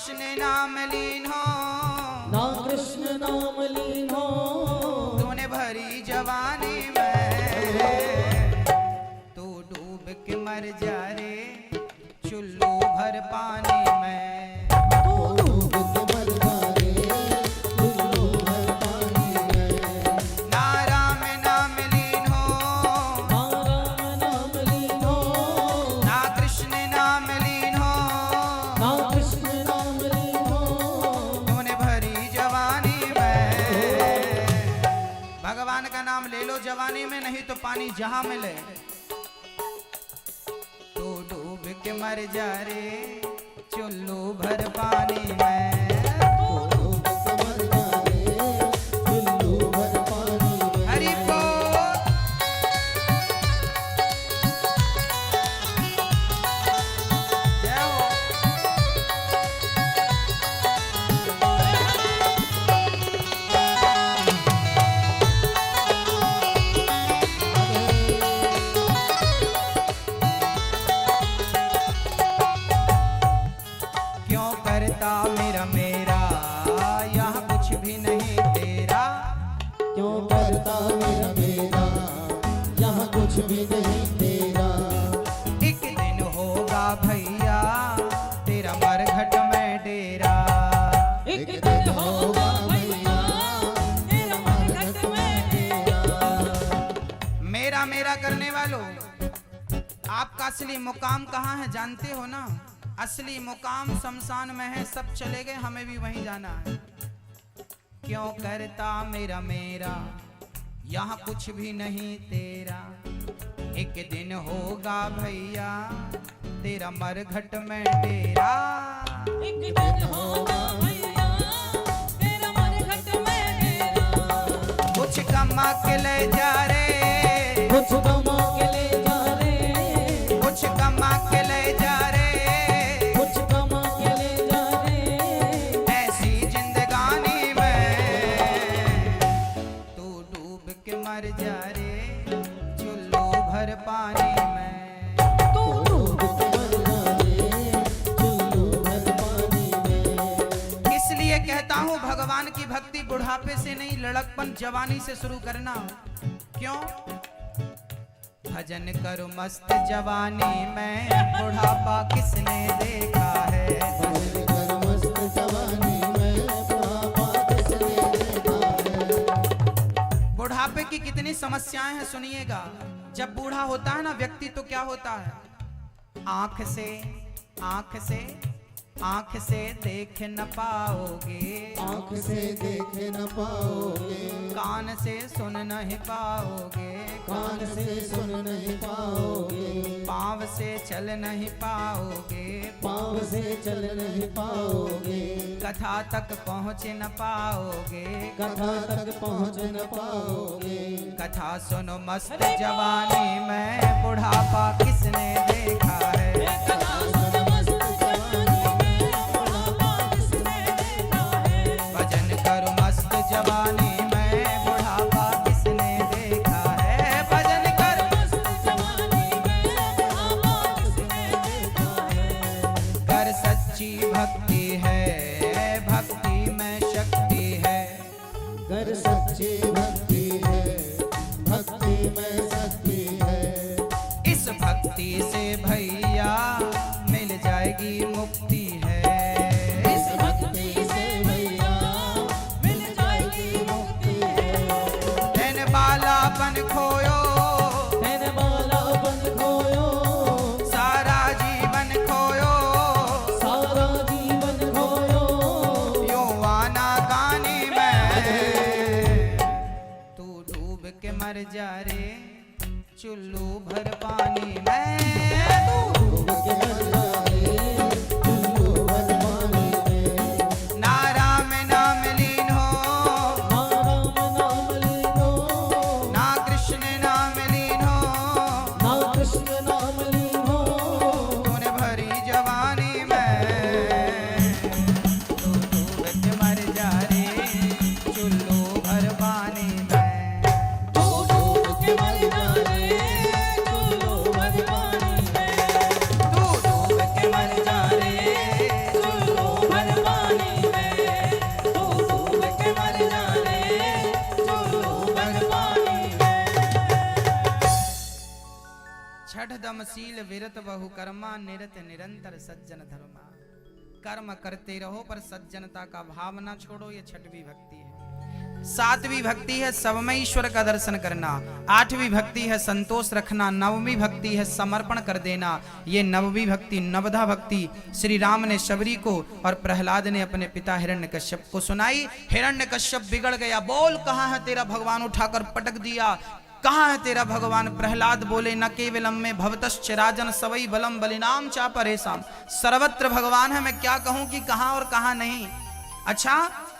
कृष्ण नाम लीन हो, ना कृष्ण नाम लीन हो, तूने भरी जवानी में, तू डूब के मर जा रे चुल्लू भर पानी में, तू डूब के मर जा रे चुल्लू भर पानी में। ना राम नाम लीन हो, ना राम नाम लीन हो, ना कृष्ण नाम लीन हो, ना कृष्ण नाम लीन हो, तूने भरी जवानी में। भगवान का नाम ले लो जवानी में, नहीं तो पानी जहां मिले। तू डूब के मर जा रे चुल्लू भर पानी में, तू डूब के मर जा रे चुल्लू भर पानी में। हरि बोल। जय हो। क्यों करता मेरा मेरा, यहाँ कुछ भी नहीं तेरा, क्यों करता मेरा मेरा, यहाँ कुछ भी नहीं तेरा। एक दिन होगा भैया तेरा मरघट में डेरा, एक दिन होगा भैया तेरा मरघट में डेरा। मेरा मेरा करने वालों, आपका असली मुकाम कहाँ है जानते हो ना? असली मुकाम शमशान में है, सब चले गए, हमें भी वहीं जाना है। क्यों करता मेरा मेरा, यहाँ कुछ भी नहीं तेरा, एक दिन होगा भैया तेरा मरघट में डेरा, एक दिन होगा भैया तेरा मरघट में डेरा। कुछ कमा के ले जा रे, कुछ कमा के ले जा रे, कुछ कमा के ले जा रे, कुछ कमा के ले जा रे। ऐसी जिंदगानी में, तू डूब के मर जा रे चुल्लू भर पानी में, तू डूब के मर जा रे चुल्लू भर पानी में। इसलिए कहता हूँ भगवान की भक्ति बुढ़ापे से नहीं, लड़कपन जवानी से शुरू करना। क्यों? भजन करो मस्त जवानी में, बुढ़ापा किसने देखा है, भजन कर मस्त जवानी में, बुढ़ापा किसने देखा है। बुढ़ापे की कितनी समस्याएं हैं सुनिएगा। जब बूढ़ा होता है ना व्यक्ति, तो क्या होता है? आंख से देख न पाओगे, आँख से देख न पाओगे, कान से सुन नहीं पाओगे, कान से सुन नहीं पाओगे, पाँव से चल नहीं पाओगे, पाँव से चल नहीं पाओगे, कथा तक पहुँच न पाओगे, कथा तक पहुँच न पाओगे। कथा सुनो मस्त जवानी में, बुढ़ापा किसने देखा है, कथा सुन मस्त जवानी में, बुढ़ापा किसने देखा है। भजन करो मस्त जवानी में, बुढ़ापा किसने देखा है, भजन करो मस्त जवानी में, बुढ़ापा किसने देखा है। कर सच्ची भक्ति है, भक्ति में शक्ति है, कर सच्ची भक्ति है, भक्ति में शक्ति है। इस भक्ति से भैया मिल जाएगी मुक्ति है, इस भक्ति से भैया मिल जाएगी मुक्ति है। धन बाला बन खोयो, मैंने बाला बन खोयो, सारा जीवन खोयो, सारा जीवन खोयो, युवाना गानी में, तू डूब के मर जा रे चुल्लू भर पानी में, डूब के मर जा रे चुल्लू भर पानी में। ना राम नाम लीन हो, ना राम नाम लीन हो, ना कृष्ण नाम लीन हो, ना कृष्ण नाम लीन हो, तूने भरी जवानी में, तू डूब के मर जा रे चुल्लू भर पानी में, तू डूब के मर जा रे चुल्लू भर पानी शील विरत बहु कर्मा निरत निरंतर सज्जन धर्मा। कर्म करते रहो पर सज्जनता का भाव ना छोड़ो, ये छठवीं भक्ति है। सातवीं भक्ति है सब में ईश्वर का दर्शन करना। आठवीं भक्ति है संतोष रखना। नववीं भक्ति है समर्पण कर देना। ये नववीं भक्ति नवधा भक्ति श्री राम ने शबरी को और प्रहलाद ने अपने पिता हिरण्यकश्यप को सुनाई। हिरण्यकश्यप बिगड़ गया, बोल कहाँ है तेरा भगवान, उठाकर पटक दिया। कहाँ है तेरा भगवान? प्रहलाद बोले न केवलम में भवतश्च राजन सवई बलम बलिनाम चा परेशान। सर्वत्र भगवान है, मैं क्या कहूं कि कहां और कहां नहीं। अच्छा,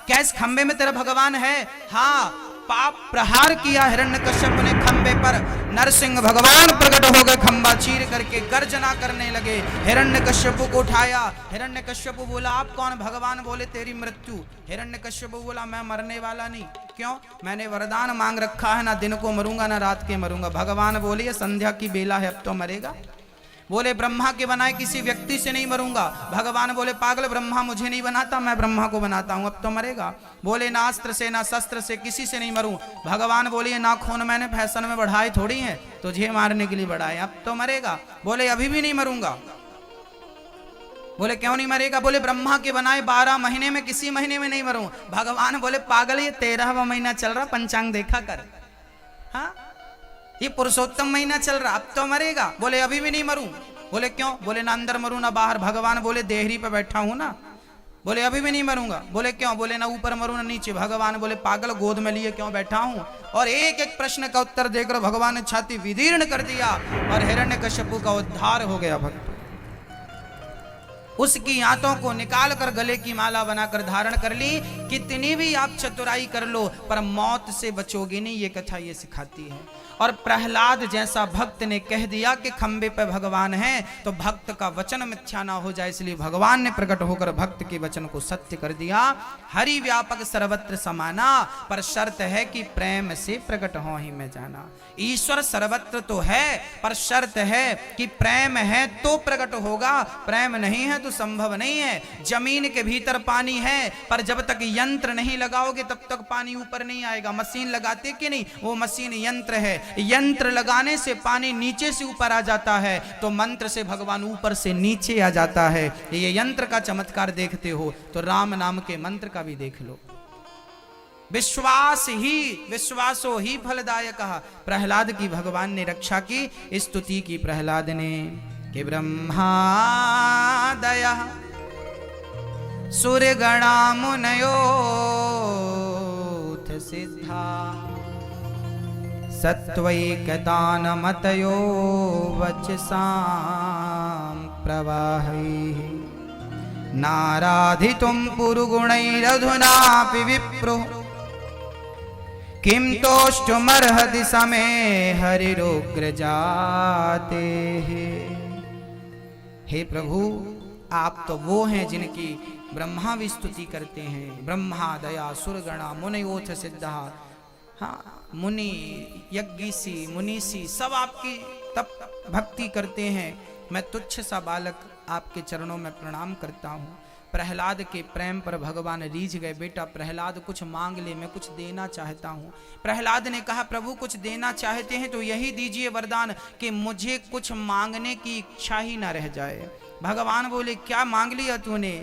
क्या इस खंबे में तेरा भगवान है? हाँ, पाप प्रहार किया हिरण्यकश्यप ने खंबे पर। नरसिंह भगवान प्रकट हो गए, खंबा चीर करके गर्जना करने लगे। हिरण्यकश्यप को उठाया। हिरण्यकश्यप बोला आप कौन? भगवान बोले तेरी मृत्यु। हिरण्यकश्यप बोला मैं मरने वाला नहीं। क्यों? मैंने वरदान मांग रखा है, ना दिन को मरूंगा ना रात के मरूंगा। भगवान बोले संध्या की बेला है, अब तो मरेगा। बोले ब्रह्मा के बनाए किसी व्यक्ति से नहीं मरूंगा। भगवान बोले पागल, ब्रह्मा मुझे नहीं बनाता, मैं ब्रह्मा को बनाता हूं, अब तो मरेगा। बोले ना अस्त्र से ना शस्त्र से किसी से नहीं मरूं। भगवान बोले ना खून मैंने फैशन में बढ़ाए थोड़ी हैं, तुझे मारने के लिए बढ़ाए, अब तो मरेगा। बोले अभी भी नहीं मरूंगा। बोले क्यों नहीं मरेगा? बोले ब्रह्मा के बनाए 12 महीने में किसी महीने में नहीं मरूं। भगवान बोले पागल, ये 13वां महीना चल रहा, पंचांग देखा कर। हाँ, ये पुरुषोत्तम महीना चल रहा, अब तो मरेगा। बोले अभी भी नहीं मरूं। बोले क्यों? बोले ना अंदर मरूं ना बाहर। भगवान बोले देहरी पे बैठा हूं ना। बोले अभी भी नहीं मरूंगा। बोले क्यों? बोले ना ऊपर मरूं ना नीचे। भगवान बोले पागल, गोद में लिए क्यों बैठा हूं? और एक एक प्रश्न का उत्तर देकर भगवान ने छाती विदीर्ण कर दिया और हिरण्यकश्यप का उद्धार हो गया। भक्त उसकी आंतों को निकाल कर गले की माला बनाकर धारण कर ली। कितनी भी आप चतुराई कर लो पर मौत से बचोगे नहीं, ये कथा ये सिखाती है। और प्रहलाद जैसा भक्त ने कह दिया कि खंबे पे भगवान है, तो भक्त का वचन मिथ्या ना हो जाए, इसलिए भगवान ने प्रकट होकर भक्त के वचन को सत्य कर दिया। हरि व्यापक सर्वत्र समाना, पर शर्त है कि प्रेम से प्रकट हो ही मैं जाना। ईश्वर सर्वत्र तो है, पर शर्त है कि प्रेम है तो प्रकट होगा, प्रेम नहीं है तो संभव नहीं है। जमीन के भीतर पानी है, पर जब तक यंत्र नहीं लगाओगे तब तक पानी ऊपर नहीं आएगा। मशीन लगाते कि नहीं, वो मशीन यंत्र है। यंत्र लगाने से पानी नीचे से ऊपर आ जाता है, तो मंत्र से भगवान ऊपर से नीचे आ जाता है। ये यंत्र का चमत्कार देखते हो तो राम नाम के मंत्र का भी देख लो। विश्वास ही विश्वासो ही फलदायक। प्रहलाद की भगवान ने रक्षा की, स्तुति की प्रहलाद ने कि ब्रह्मा दया सुरगणा मुनयोथ सिद्धा सत्वैकतानमतयो वचसां प्रवाहैः नाराधितुं पुरुगुणैरधुनापि विप्रो किं तोष्टुमर्हति समे हरिरुग्रजाते। हे प्रभु, आप तो वो हैं जिनकी ब्रह्मा भी स्तुति करते हैं। ब्रह्मा दया सुरगणा मुनयोथ सिद्धा। हाँ, मुनि यज्ञीसी मुनीसी सब आपकी तप भक्ति करते हैं। मैं तुच्छ सा बालक आपके चरणों में प्रणाम करता हूँ। प्रहलाद के प्रेम पर भगवान रीझ गए। बेटा प्रहलाद कुछ मांग ले, मैं कुछ देना चाहता हूँ। प्रहलाद ने कहा प्रभु कुछ देना चाहते हैं तो यही दीजिए वरदान कि मुझे कुछ मांगने की इच्छा ही ना रह जाए। भगवान बोले क्या मांग लिया तूने?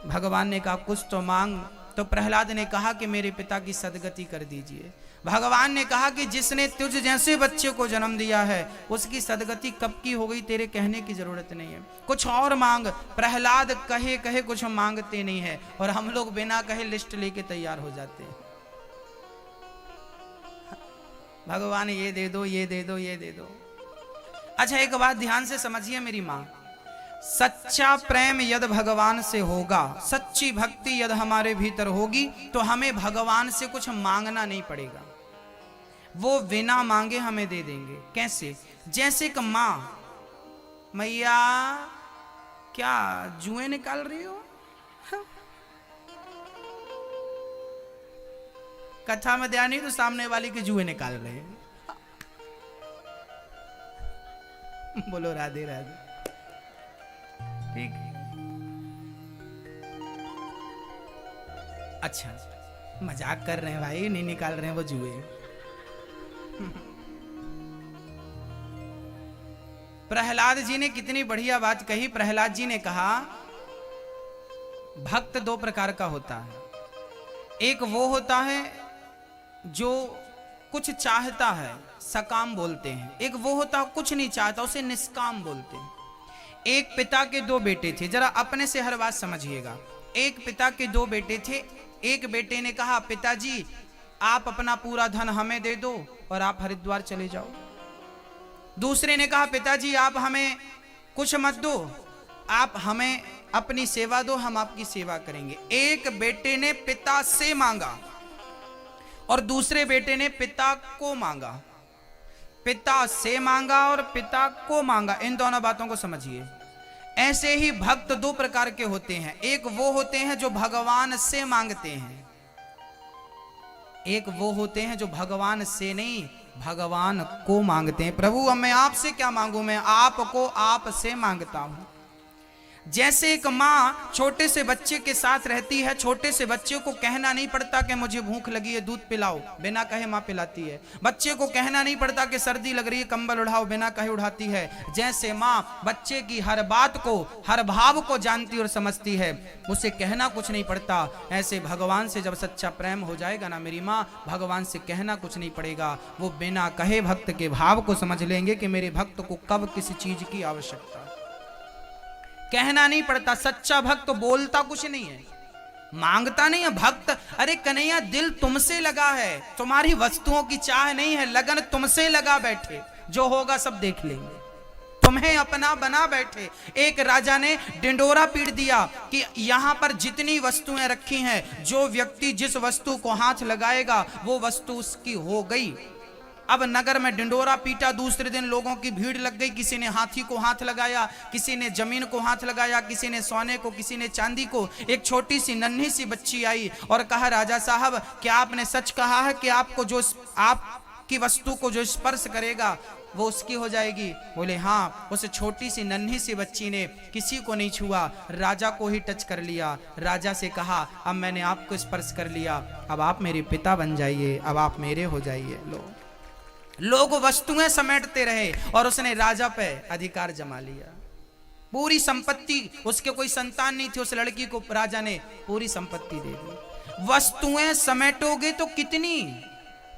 भगवान ने कहा कुछ तो मांग। तो प्रहलाद ने कहा कि मेरे पिता की सदगति कर दीजिए। भगवान ने कहा कि जिसने तुझ जैसे बच्चे को जन्म दिया है उसकी सदगति कब की हो गई, तेरे कहने की जरूरत नहीं है, कुछ और मांग। प्रहलाद कहे कहे कुछ मांगते नहीं है और हम लोग बिना कहे लिस्ट लेके तैयार हो जाते हैं। भगवान ये दे दो ये दे दो ये दे दो। अच्छा एक बात ध्यान से समझिए मेरी मां, सच्चा प्रेम यद भगवान से होगा, सच्ची भक्ति यद हमारे भीतर होगी तो हमें भगवान से कुछ मांगना नहीं पड़ेगा। वो बिना मांगे हमें दे देंगे। कैसे? जैसे कि मां, मैया क्या जुएं निकाल रही हो? कथा में ध्यान नहीं तो सामने वाली के जुएं निकाल रहे हैं। बोलो राधे राधे। ठीक। अच्छा मजाक कर रहे हैं भाई, नहीं निकाल रहे हैं वो जुए। प्रहलाद जी ने कितनी बढ़िया बात कही। प्रहलाद जी ने कहा भक्त दो प्रकार का होता है। एक वो होता है जो कुछ चाहता है, सकाम बोलते हैं। एक वो होता है कुछ नहीं चाहता, उसे निष्काम बोलते हैं। एक पिता के दो बेटे थे, जरा अपने से हर बात समझिएगा। एक पिता के दो बेटे थे। एक बेटे ने कहा पिताजी आप अपना पूरा धन हमें दे दो और आप हरिद्वार चले जाओ। दूसरे ने कहा पिताजी आप हमें कुछ मत दो, आप हमें अपनी सेवा दो, हम आपकी सेवा करेंगे। एक बेटे ने पिता से मांगा और दूसरे बेटे ने पिता को मांगा। पिता से मांगा और पिता को मांगा, इन दोनों बातों को समझिए। ऐसे ही भक्त दो प्रकार के होते हैं। एक वो होते हैं जो भगवान से मांगते हैं, एक वो होते हैं जो भगवान से नहीं भगवान को मांगते हैं। प्रभु अब मैं आपसे क्या मांगू, मैं आपको आप से मांगता हूं। जैसे एक माँ छोटे से बच्चे के साथ रहती है, छोटे से बच्चे को कहना नहीं पड़ता कि मुझे भूख लगी है दूध पिलाओ, बिना कहे माँ पिलाती है। बच्चे को कहना नहीं पड़ता कि सर्दी लग रही है कंबल उड़ाओ, बिना कहे उड़ाती है। जैसे माँ बच्चे की हर बात को, हर भाव को जानती और समझती है, उसे कहना कुछ नहीं पड़ता। ऐसे भगवान से जब सच्चा प्रेम हो जाएगा ना मेरी माँ, भगवान से कहना कुछ नहीं पड़ेगा। वो बिना कहे भक्त के भाव को समझ लेंगे कि मेरे भक्त को कब किसी चीज की आवश्यकता। कहना नहीं पड़ता। सच्चा भक्त बोलता कुछ नहीं है, मांगता नहीं है। भक्त अरे कन्हैया दिल तुमसे लगा है, तुम्हारी वस्तुओं की चाह नहीं है, लगन तुमसे लगा बैठे, जो होगा सब देख लेंगे, तुम्हें अपना बना बैठे। एक राजा ने डिंडोरा पीट दिया कि यहां पर जितनी वस्तुएं रखी हैं, जो व्यक्ति जिस वस्तु को हाथ लगाएगा वो वस्तु उसकी हो गई। अब नगर में डिंडोरा पीटा, दूसरे दिन लोगों की भीड़ लग गई। किसी ने हाथी को हाथ लगाया, किसी ने जमीन को हाथ लगाया, किसी ने सोने को, किसी ने चांदी को। एक छोटी सी नन्ही सी बच्ची आई और कहा राजा साहब क्या आपने सच कहा है कि आपको जो आपकी वस्तु को जो स्पर्श करेगा वो उसकी हो जाएगी? बोले हाँ। उस छोटी सी नन्ही सी बच्ची ने किसी को नहीं छुआ, राजा को ही टच कर लिया। राजा से कहा अब मैंने आपको स्पर्श कर लिया, अब आप मेरे पिता बन जाइए, अब आप मेरे हो जाइए। लोग वस्तुएं समेटते रहे और उसने राजा पे अधिकार जमा लिया। पूरी संपत्ति, उसके कोई संतान नहीं थी, उस लड़की को राजा ने पूरी संपत्ति दे दी। वस्तुएं समेटोगे तो कितनी,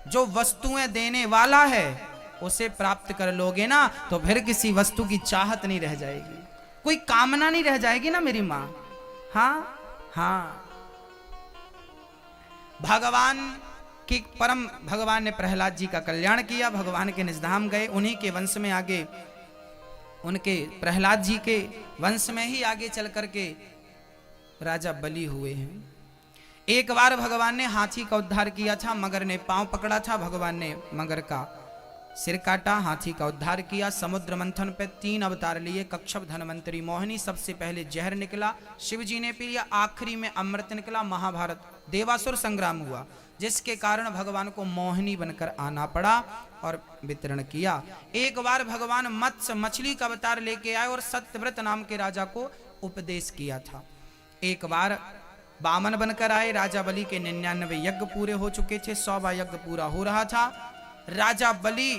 जो वस्तुएं देने वाला है उसे प्राप्त कर लोगे ना, तो फिर किसी वस्तु की चाहत नहीं रह जाएगी, कोई कामना नहीं रह जाएगी ना मेरी मां। हाँ हाँ, भगवान कि परम भगवान ने प्रहलाद जी का कल्याण किया। भगवान के निजधाम गए, उन्हीं के वंश में आगे, उनके प्रहलाद जी के वंश में ही आगे चल करके राजा बलि हुए हैं। एक बार भगवान ने हाथी का उद्धार किया था, मगर ने पांव पकड़ा था, भगवान ने मगर का सिर काटा, हाथी का उद्धार किया। समुद्र मंथन पे 3 अवतार लिए, कच्छप, धनवंतरी, मोहिनी। सबसे पहले जहर निकला, शिव जी ने पिया, आखिरी में अमृत निकला। महाभारत देवासुर संग्राम हुआ, जिसके कारण भगवान को मोहिनी बनकर आना पड़ा और वितरण किया। एक बार भगवान मत्स्य मछली का अवतार लेके आए और सत्यव्रत नाम के राजा को उपदेश किया था। एक बार वामन बनकर आए, राजा बलि के 99 यज्ञ पूरे हो चुके थे, 100वां यज्ञ पूरा हो रहा था। राजा बलि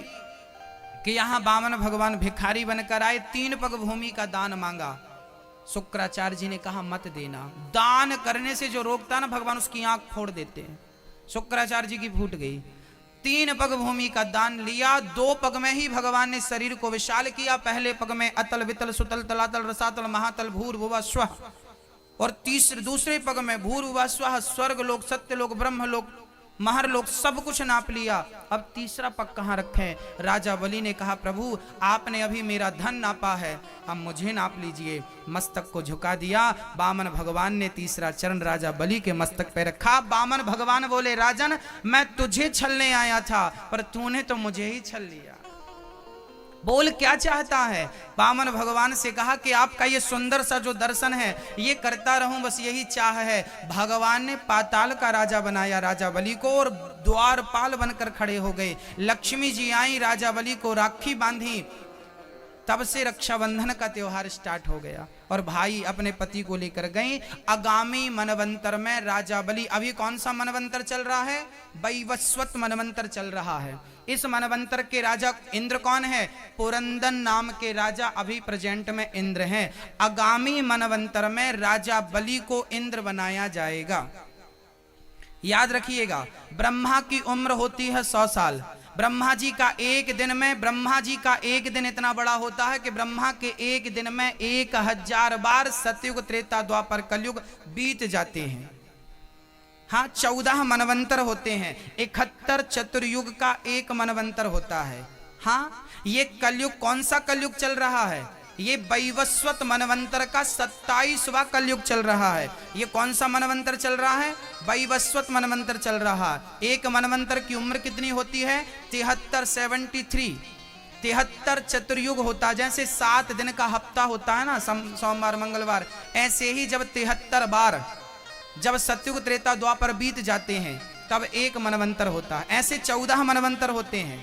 के यहाँ वामन भगवान भिखारी बनकर आए, 3 पग भूमि का दान मांगा। शुक्राचार्य जी ने कहा मत देना, दान करने से जो रोकता ना भगवान उसकी आंख फोड़ देते हैं। शुक्राचार्य जी की फूट गई। 3 पग भूमि का दान लिया। 2 पग में ही भगवान ने शरीर को विशाल किया। पहले पग में अतल वितल सुतल तलातल रसातल महातल भूर भुवा स्वः, और दूसरे पग में भूर भुवा स्वः, स्वर्ग लोक, सत्य लोक, ब्रह्म लोक, महर लोक, सब कुछ नाप लिया। अब तीसरा पग कहाँ रखें? राजा बलि ने कहा प्रभु आपने अभी मेरा धन नापा है, अब मुझे नाप लीजिए। मस्तक को झुका दिया। वामन भगवान ने तीसरा चरण राजा बलि के मस्तक पे रखा। वामन भगवान बोले राजन मैं तुझे छलने आया था, पर तूने तो मुझे ही छल लिया। बोल क्या चाहता है? वामन भगवान से कहा कि आपका ये सुंदर सा जो दर्शन है ये करता रहूं, बस यही चाह है। भगवान ने पाताल का राजा बनाया राजा बलि को, और द्वारपाल बनकर खड़े हो गए। लक्ष्मी जी आई, राजा बलि को राखी बांधी, तब से रक्षाबंधन का त्योहार स्टार्ट हो गया और भाई अपने पति को लेकर गए आगामी मनवंतर में राजा बलि। अभी कौन सा मनवंतर चल रहा है? वैवस्वत मनवंतर चल रहा है। इस मनवंतर के राजा इंद्र कौन है? पुरंदन नाम के राजा अभी प्रेजेंट में इंद्र हैं। आगामी मनवंतर में राजा बलि को इंद्र बनाया जाएगा। याद रखिएगा, ब्रह्मा की उम्र होती है 100 साल। ब्रह्मा जी का एक दिन इतना बड़ा होता है कि ब्रह्मा के एक दिन में 1000 बार सतयुग, त्रेता, द्वापर, कलयुग बीत जाते हैं। हाँ, 14 मनवंतर होते हैं। 71 चतुर्युग का एक मनवंतर होता है। हाँ, ये कलयुग कौन सा कलयुग चल रहा है? ये वैवस्वत मनवंतर का 27वां कलयुग चल रहा है। ये कौन सा मनवंतर चल रहा है? वैवस्वत मनवंतर चल रहा है। एक मनवंतर की उम्र कितनी होती है? 73 73 चतुर्युग होता है। जैसे 7 दिन का हफ्ता होता है ना, सोमवार मंगलवार, ऐसे ही जब 73 बार जब सतयुग, त्रेता, द्वापर बीत जाते हैं तब एक मनवंतर होता है। ऐसे 14 मनवंतर होते हैं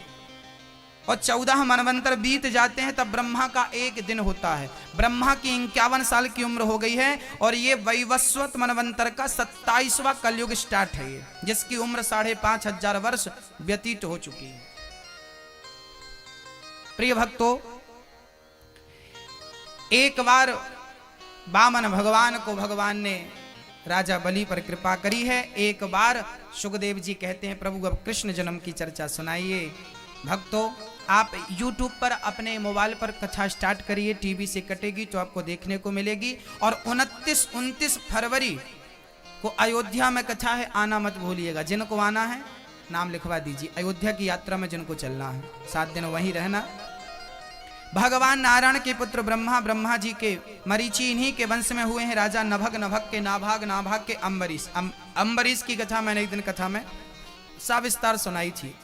और 14 मनवंतर बीत जाते हैं तब ब्रह्मा का एक दिन होता है। ब्रह्मा की 51 साल की उम्र हो गई है और ये वैवस्वत मनवंतर का 27वां कलयुग स्टार्ट है, ये जिसकी उम्र 5500 वर्ष व्यतीत हो चुकी है। प्रिय भक्तों, एक बार वामन भगवान को भगवान ने राजा बलि पर कृपा करी है। एक बार सुखदेव जी कहते हैं, प्रभु अब कृष्ण जन्म की चर्चा सुनाइए। भक्तों, आप YouTube पर अपने मोबाइल पर कथा स्टार्ट करिए, टीवी से कटेगी तो आपको देखने को मिलेगी। और 29-29 फरवरी को अयोध्या में कथा है, आना मत भूलिएगा। जिनको आना है नाम लिखवा दीजिए। अयोध्या की यात्रा में जिनको चलना है 7 दिन वहीं रहना। भगवान नारायण के पुत्र ब्रह्मा जी के मरीचि इन्हीं के वंश में हुए हैं। राजा नभग के नाभाग के अम्बरीश की कथा मैंने एक दिन कथा में सविस्तार सुनाई थी।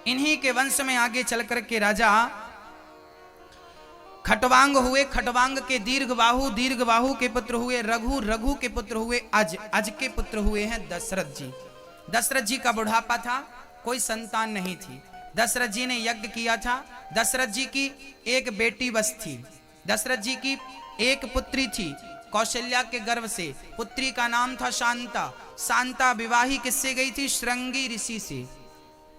इन्हीं के वंश में आगे चल कर के राजा खटवांग हुए। खटवांग के दीर्घबाहु के पुत्र हुए रघु के पुत्र हुए अज के पुत्र हुए हैं दशरथ जी। दशरथ जी का बुढ़ापा था, कोई संतान नहीं थी। दशरथ जी ने यज्ञ किया था। दशरथ जी की एक बेटी बस थी। दशरथ जी की एक पुत्री थी कौशल्या के गर्भ से। पुत्री का नाम था शांता। शांता विवाही किससे गई थी? श्रृंगी ऋषि से।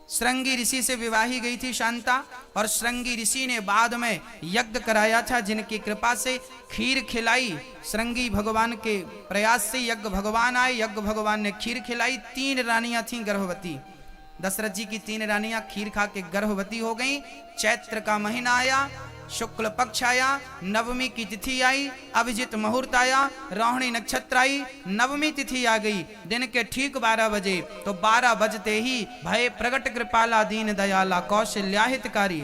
श्रृंगी ऋषि से विवाही गई थी शांता। और श्रृंगी ऋषि ने बाद में यज्ञ कराया था, जिनकी कृपा से खीर खिलाई। श्रृंगी भगवान के प्रयास से यज्ञ भगवान आए, यज्ञ भगवान ने खीर खिलाई। 3 रानियां थीं गर्भवती। दशरथ जी की 3 रानियां खीर खा के गर्भवती हो गईं। चैत्र का महीना आया, शुक्ल पक्ष आया, नवमी की तिथि आई, अभिजित मुहूर्त आया, रोहिणी नक्षत्र आई, नवमी तिथि आ गई। दिन के ठीक 12 बजे तो 12 बजते ही भय प्रगट कृपाला दीन दयाला कौशल्या हितकारी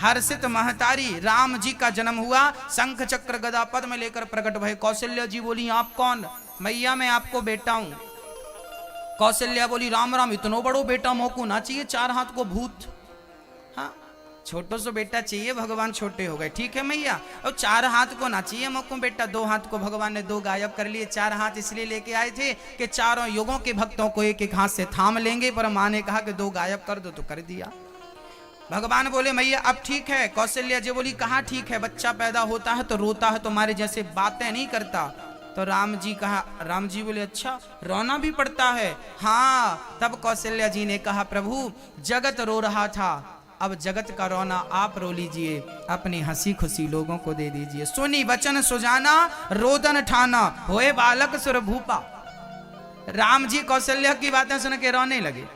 हर्षित महतारी राम जी का जन्म हुआ। शंख चक्र गदा पद्म लेकर प्रकट भय। कौशल्या जी बोली, आप कौन? मैया मैं आपको बेटा हूं। कौशल्या बोली, राम राम, इतनो बड़ो बेटा मोको ना चाहिए, 4 हाथ को भूत। हाँ, छोटो सो बेटा चाहिए, भगवान छोटे हो गए, ठीक है मैया। और 4 हाथ को ना चाहिए मोको बेटा। 2 हाथ को भगवान ने 2 गायब कर लिए। 4 हाथ इसलिए लेके आए थे कि चारों युगों के भक्तों को एक एक हाथ से थाम लेंगे, पर माँ ने कहा कि 2 गायब कर दो, तो कर दिया। भगवान बोले, मैया अब ठीक है। कौशल्या जी बोली, कहाँ ठीक है, बच्चा पैदा होता है तो रोता है, तुम्हारे जैसे बातें नहीं करता। तो राम जी बोले, अच्छा रोना भी पड़ता है? हाँ। तब कौशल्या जी ने कहा, प्रभु जगत रो रहा था, अब जगत का रोना आप रो लीजिए, अपनी हंसी खुशी लोगों को दे दीजिए। सुनी वचन सुजाना रोदन ठाना, होए बालक सुर भूपा। राम जी कौशल्या की बातें सुन के रोने लगे।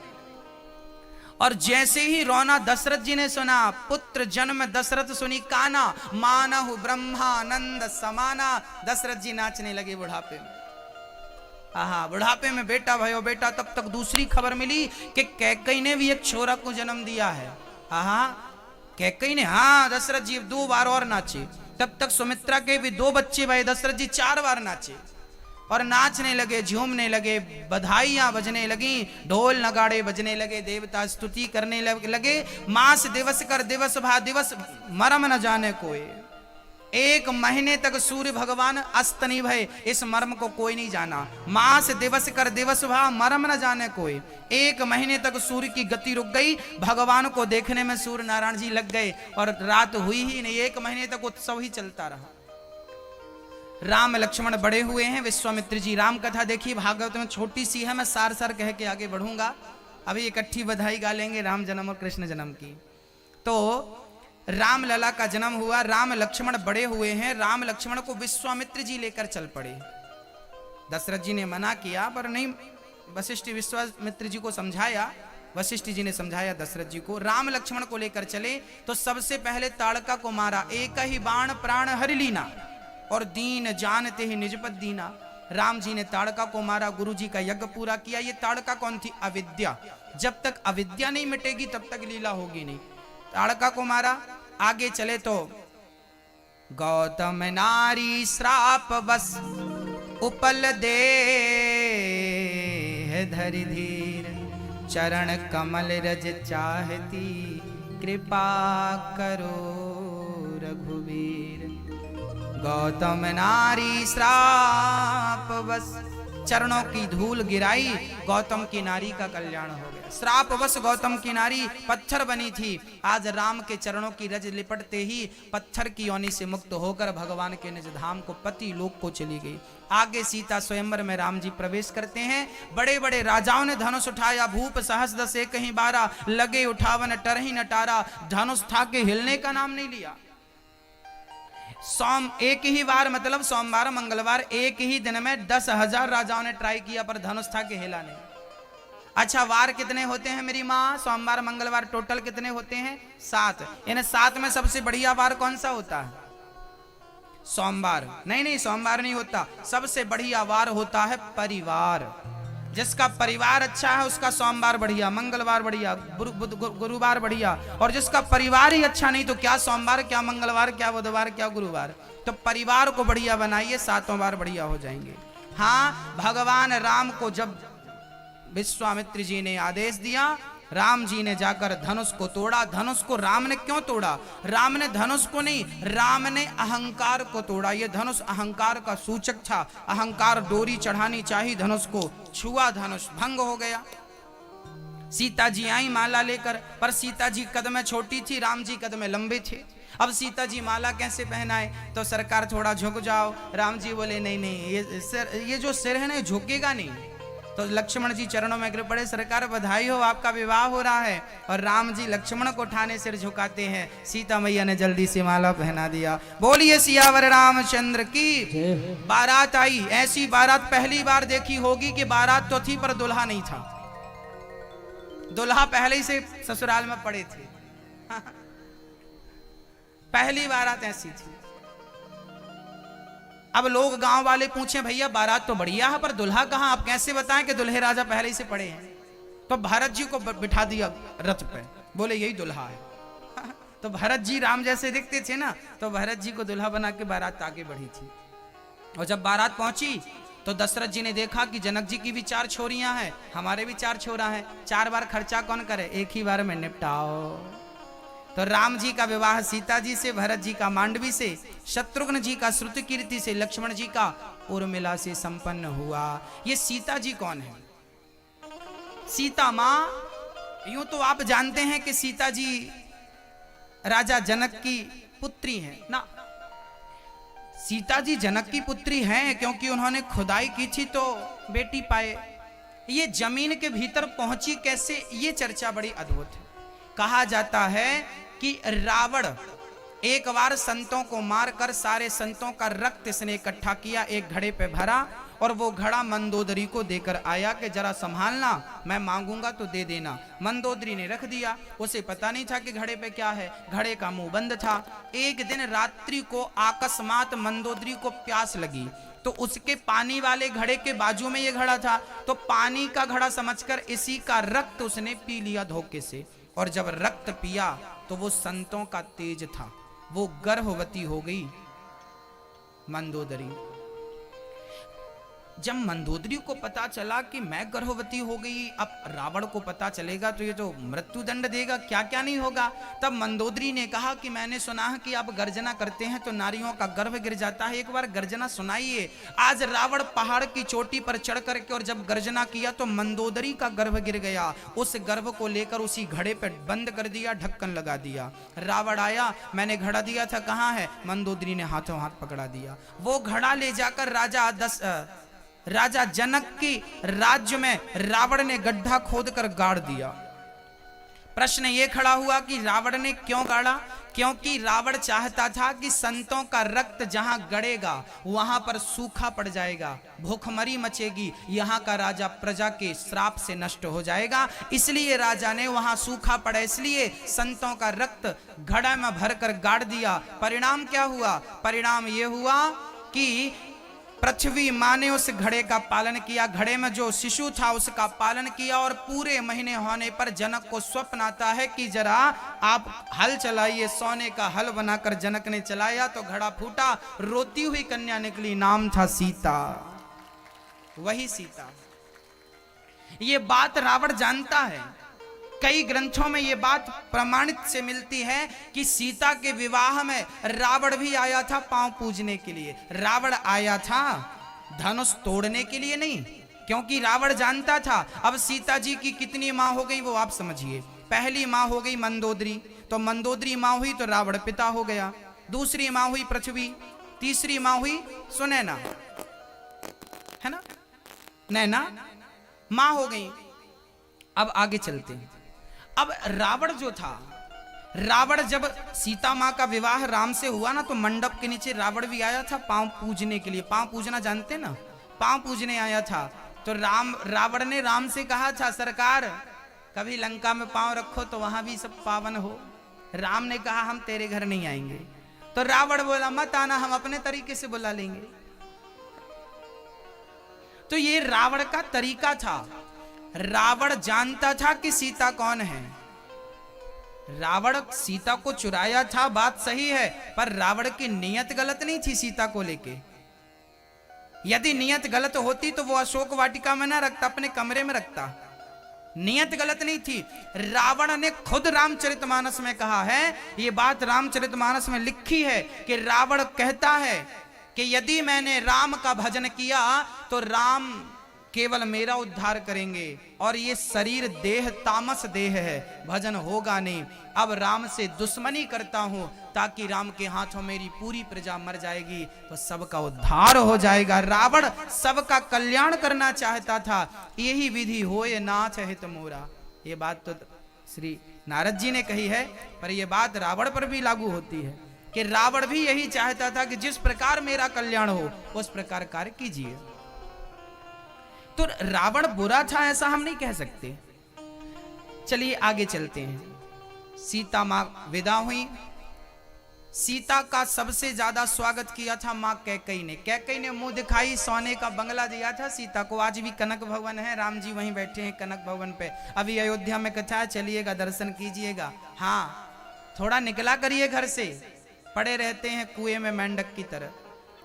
और जैसे ही रोना दशरथ जी ने सुना, पुत्र जन्म दशरथ सुनी काना, मानहु ब्रह्मानंद समाना। दशरथ जी नाचने लगे बुढ़ापे में। आहा, बुढ़ापे में बेटा भयो बेटा। तब तक दूसरी खबर मिली कि कैकेयी ने भी एक छोरा को जन्म दिया है। आहा, कैकेयी ने, हाँ, दशरथ जी 2 बार और नाचे। तब तक सुमित्रा के भी 2 बच्चे भाई। दशरथ जी 4 बार नाचे और नाचने लगे, झूमने लगे, बधाइयां बजने लगी, ढोल नगाड़े बजने लगे, देवता स्तुति करने लगे। मास दिवस कर दिवस भा दिवस मरम न जाने कोई। 1 महीने तक सूर्य भगवान अस्त नहीं भय, इस मर्म को कोई नहीं जाना। मास दिवस कर दिवस भा, मर्म न जाने कोई। 1 महीने तक सूर्य की गति रुक गई, भगवान को देखने में सूर्य नारायण जी लग गए और रात हुई ही नहीं। 1 महीने तक उत्सव ही चलता रहा। राम लक्ष्मण बड़े हुए हैं, विश्वामित्र जी। राम कथा देखिए भागवत में, छोटी सी है, मैं सार सार कह के आगे बढ़ूंगा। अभी इकट्ठी बधाई गा लेंगे राम जन्म और कृष्ण जन्म की। तो राम लला का जन्म हुआ, राम लक्ष्मण बड़े हुए हैं। राम लक्ष्मण को विश्वामित्र जी लेकर चल पड़े। दशरथ जी ने मना किया पर नहीं, वशिष्ठ विश्वामित्र जी को समझाया, वशिष्ठ जी ने समझाया दशरथ जी को। राम लक्ष्मण को लेकर चले तो सबसे पहले ताड़का को मारा। एक ही बाण प्राण हरि लीना, और दीन जानते ही निजपत दीना। राम जी ने ताड़का को मारा, गुरु जी का यज्ञ पूरा किया। ये ताड़का कौन थी? अविद्या। जब तक अविद्या नहीं मिटेगी तब तक लीला होगी नहीं। ताड़का को मारा। आगे चले तो गौतम नारी श्राप बस उपल दे धरि धीर, चरण कमल रज चाहती कृपा करो रघुवीर। गौतम नारी श्राप बस, चरणों की धूल गिराई, गौतम की नारी का कल्याण हो गया। श्राप बस गौतम की नारी पत्थर बनी थी, आज राम के चरणों की रज लिपटते ही पत्थर की योनि से मुक्त होकर भगवान के निज धाम को पति लोक को चली गई। आगे सीता स्वयंवर में राम जी प्रवेश करते हैं। बड़े बड़े राजाओं ने धनुष उठाया, भूप सहस दस एक ही 12, लगे उठावन टरही नटारा। धनुष था के हिलने का नाम नहीं लिया। एक ही बार, मतलब सोमवार मंगलवार एक ही दिन में 10,000 राजाओं ने ट्राई किया पर धनुष था के हिला नहीं। अच्छा, वार कितने होते हैं मेरी माँ? सोमवार मंगलवार टोटल कितने होते हैं? 7। इन 7 में सबसे बढ़िया वार कौन सा होता है? सोमवार। नहीं, सोमवार नहीं होता। सबसे बढ़िया वार होता है परिवार। जिसका परिवार अच्छा है उसका सोमवार बढ़िया, मंगलवार बढ़िया, गुरुवार बढ़िया। और जिसका परिवार ही अच्छा नहीं तो क्या सोमवार, क्या मंगलवार, क्या बुधवार, क्या गुरुवार। तो परिवार को बढ़िया बनाइए, 7 बार बढ़िया हो जाएंगे। हाँ, भगवान राम को जब विश्वामित्र जी ने आदेश दिया, राम जी ने जाकर धनुष को तोड़ा। धनुष को राम ने क्यों तोड़ा? राम ने धनुष को नहीं, राम ने अहंकार को तोड़ा। ये धनुष अहंकार का सूचक था। अहंकार डोरी चढ़ानी चाहिए धनुष को, छुआ धनुष भंग हो गया। सीता जी आई माला लेकर, पर सीता जी कद में छोटी थी, राम जी कद में लंबे थे। अब सीता जी माला कैसे पहनाए? तो सरकार थोड़ा झुक जाओ। राम जी बोले नहीं, ये जो सिर है ना झुकेगा नहीं। तो लक्ष्मण जी चरणों में गिर पड़े, सरकार बधाई हो, आपका विवाह हो रहा है। और राम जी लक्ष्मण को ठाने सिर झुकाते हैं। सीता मैया ने जल्दी से माला पहना दिया। बोलिए सियावर रामचंद्र की। बारात आई, ऐसी बारात पहली बार देखी होगी कि बारात तो थी पर दुल्हा नहीं था। दुल्हा पहले ही से ससुराल में पड़े थे। पहली बारात ऐसी थी। अब लोग गांव वाले पूछे, भैया बारात तो बढ़िया है पर दुल्हा कहाँ? आप कैसे बताएं कि दुल्हे राजा पहले ही से पड़े हैं? तो भरत जी को बिठा दिया रथ पे, बोले यही दुल्हा है। तो भरत जी राम जैसे दिखते थे ना, तो भरत जी को दुल्हा बना के बारात आगे बढ़ी थी। और जब बारात पहुंची तो दशरथ जी ने देखा कि जनक जी की भी 4 छोरियां हैं, हमारे भी 4 छोरा हैं, 4 बार खर्चा कौन करे, एक ही बार में निपटाओ। तो राम जी का विवाह सीता जी से, भरत जी का मांडवी से, शत्रुघ्न जी का श्रुतकीर्ति से, लक्ष्मण जी का उर्मिला से संपन्न हुआ। ये सीता जी कौन है? सीता मां। यूं तो आप जानते हैं कि सीता जी राजा जनक की पुत्री हैं ना। सीता जी जनक की पुत्री हैं क्योंकि उन्होंने खुदाई की थी तो बेटी पाए। ये जमीन के भीतर पहुंची कैसे, ये चर्चा बड़ी अद्भुत है। कहा जाता है कि रावण एक बार संतों को मारकर सारे संतों का रक्त इसने इकट्ठा किया, एक घड़े पे भरा और वो घड़ा मंदोदरी को देकर आया कि जरा संभालना, मैं मांगूंगा तो दे देना। मंदोदरी ने रख दिया, उसे पता नहीं था कि घड़े पे क्या है, घड़े का मुंह बंद था। एक दिन रात्रि को अकस्मात मंदोदरी को प्यास लगी तो उसके पानी वाले घड़े के बाजू में ये घड़ा था, तो पानी का घड़ा समझकर इसी का रक्त उसने पी लिया धोखे से। और जब रक्त पिया तो वो संतों का तेज था, वो गर्भवती हो गई मंदोदरी। जब मंदोदरी को पता चला कि मैं गर्भवती हो गई, अब रावण को पता चलेगा तो ये तो मृत्यु दंड देगा, क्या क्या नहीं होगा। तब मंदोदरी ने कहा कि मैंने सुना है कि आप गर्जना करते हैं तो नारियों का गर्भ गिर जाता है, एक बार गर्जना सुनाइए। आज रावण पहाड़ की चोटी पर चढ़ करके और जब गर्जना किया तो मंदोदरी का गर्भ गिर गया। उस गर्भ को लेकर उसी घड़े पर बंद कर दिया, ढक्कन लगा दिया। रावण आया, मैंने घड़ा दिया था, कहाँ है? मंदोदरी ने हाथों हाथ पकड़ा दिया। वो घड़ा ले जाकर राजा जनक की राज्य में रावण ने गड्ढा खोदकर गाड़ दिया। प्रश्न ये खड़ा हुआ कि रावण ने क्यों गाड़ा? क्योंकि रावण चाहता था कि संतों का रक्त जहां गड़ेगा वहां पर सूखा पड़ जाएगा, भूखमरी मचेगी, यहां का राजा प्रजा के श्राप से नष्ट हो जाएगा। इसलिए राजा ने वहां सूखा पड़ा, इसलिए संतों का रक्त घड़ा में भरकर गाड़ दिया। परिणाम क्या हुआ? परिणाम ये हुआ कि पृथ्वी माँ ने उस घड़े का पालन किया, घड़े में जो शिशु था उसका पालन किया, और पूरे महीने होने पर जनक को स्वप्न आता है कि जरा आप हल चलाइए। सोने का हल बनाकर जनक ने चलाया तो घड़ा फूटा, रोती हुई कन्या निकली, नाम था सीता। वही सीता। ये बात रावण जानता है। कई ग्रंथों में ये बात प्रमाणित से मिलती है कि सीता के विवाह में रावण भी आया था पांव पूजने के लिए। रावण आया था धनुष तोड़ने के लिए नहीं, क्योंकि रावण जानता था अब सीता जी की कितनी माँ हो गई वो आप समझिए। पहली माँ हो गई मंदोदरी, तो मंदोदरी माँ हुई तो रावण पिता हो गया। दूसरी माँ हुई पृथ्वी, तीसरी माँ हुई सुनैना, है ना, नैना माँ हो गई। अब आगे चलते हैं। अब रावण जो था, रावण जब सीता माँ का विवाह राम से हुआ ना तो मंडप के नीचे रावण भी आया था पांव पूजने के लिए। पांव पूजना जानते ना, पांव पूजने आया था। तो रावण ने राम से कहा था, सरकार कभी लंका में पांव रखो तो वहां भी सब पावन हो। राम ने कहा हम तेरे घर नहीं आएंगे। तो रावण बोला मत आना, हम अपने तरीके से बुला लेंगे। तो ये रावण का तरीका था। रावण जानता था कि सीता कौन है। रावण सीता को चुराया था, बात सही है, पर रावण की नीयत गलत नहीं थी सीता को लेके। यदि नीयत गलत होती तो वो अशोक वाटिका में ना रखता, अपने कमरे में रखता। नीयत गलत नहीं थी। रावण ने खुद रामचरितमानस में कहा है, ये बात रामचरितमानस में लिखी है कि रावण कहता है कि यदि मैंने राम का भजन किया तो राम केवल मेरा उद्धार करेंगे, और ये शरीर देह तामस देह है, भजन होगा नहीं। अब राम से दुश्मनी करता हूं ताकि राम के हाथों मेरी पूरी प्रजा मर जाएगी तो सबका उद्धार हो जाएगा। रावण सबका कल्याण करना चाहता था। यही विधि होए नाथ हित मोरा। ये बात तो श्री नारद जी ने कही है, पर यह बात रावण पर भी लागू होती है कि रावण भी यही चाहता था कि जिस प्रकार मेरा कल्याण हो उस प्रकार कार्य कीजिए। तो रावण बुरा था ऐसा हम नहीं कह सकते। चलिए आगे चलते हैं। सीता मां विदा हुई। सीता का सबसे ज्यादा स्वागत किया था मां कैकई ने। कैकई ने मुंह दिखाई, सोने का बंगला दिया था सीता को। आज भी कनक भवन है, राम जी वहीं बैठे हैं कनक भवन पे। अभी अयोध्या में कथा है, चलिएगा दर्शन कीजिएगा। हाँ, थोड़ा निकला करिए घर से, पड़े रहते हैं कुएं में मेंढक की तरह।